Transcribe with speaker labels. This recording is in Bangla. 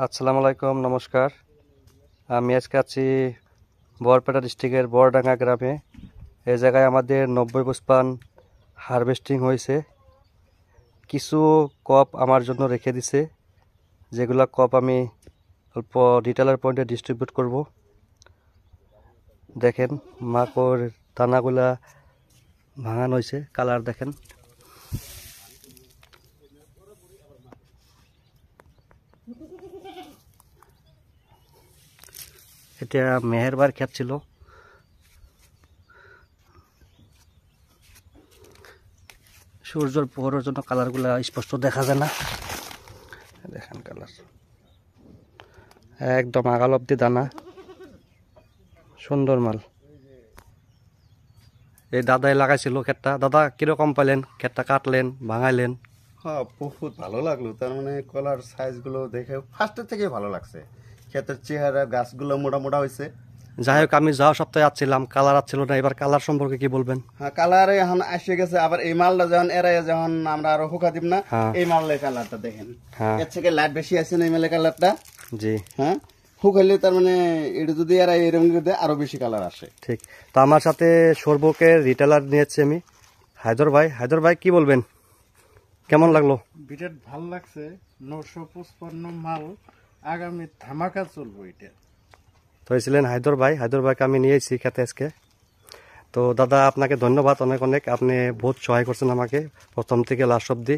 Speaker 1: আসসালামু আলাইকুম, নমস্কার। আমি আজকে আছি বরপেটা ডিস্ট্রিক্টের বড়ডাঙ্গা গ্রামে। এই জায়গায় আমাদের 90 পুষ্পান হারভেস্টিং হয়েছে। কিছু কপ আমার জন্য রেখে দিছে, যেগুলা কপ আমি অল্প রিটেলার পয়েন্টে ডিস্ট্রিবিউট করব। দেখেন মাকড় দানাগুলা ভাঙানো হয়েছে, কালার দেখেন। এটা মেহেরবার ক্ষেত ছিল। সূর্যের পোহরের জন্য কালারগুলা স্পষ্ট দেখা যায় না। দেখেন কালার একদম আগাল অব্দি দানা, সুন্দর মাল। এই দাদাই লাগাইছিল ক্ষেতটা। দাদা কিরকম পাইলেন? ক্ষেতটা কাটলেন, ভাঙাইলেন?
Speaker 2: হ্যাঁ, বহুত ভালো লাগলো। তার মানে কলার সাইজ গুলো দেখে ফার্স্টের থেকে ভালো লাগছে। ক্ষেতের চেহারা, গাছগুলো মোটা মোটা হয়েছে।
Speaker 1: যাই হোক, আমি যাওয়া সপ্তাহে আসছিলাম, কালার আসছিল না। এবার কালার সম্পর্কে কি বলবেন?
Speaker 2: হ্যাঁ, কালার এখন আসে গেছে। আবার এই মালটা যখন এরাই যখন আমরা আরো হুকা দিব না,
Speaker 1: হ্যাঁ।
Speaker 2: এই মালের কালারটা দেখেন।
Speaker 1: হ্যাঁ।
Speaker 2: এর থেকে লাইট বেশি আছে না এই মালের কালারটা।
Speaker 1: জি।
Speaker 2: হ্যাঁ, হুকাইলে তার মানে এটা যদি এরা এরকম করে আরো বেশি কালার আসে।
Speaker 1: ঠিক। তো আমার সাথে সর্বকের রিটেলার নিয়েছি আমি, হায়দর ভাই। হায়দর ভাই কি বলবেন, কেমন লাগলো?
Speaker 3: বিরাট ভাল লাগছে। 955 মাল আগামী ধামাকা চলবো এটা।
Speaker 1: তো ছিলেন হায়দর ভাই। হায়দর ভাইকে আমি নিয়েছি খেতে আজকে। তো দাদা আপনাকে ধন্যবাদ অনেক অনেক। আপনি বহুত সহায় করছেন আমাকে প্রথম থেকে লাস্ট অব্দি।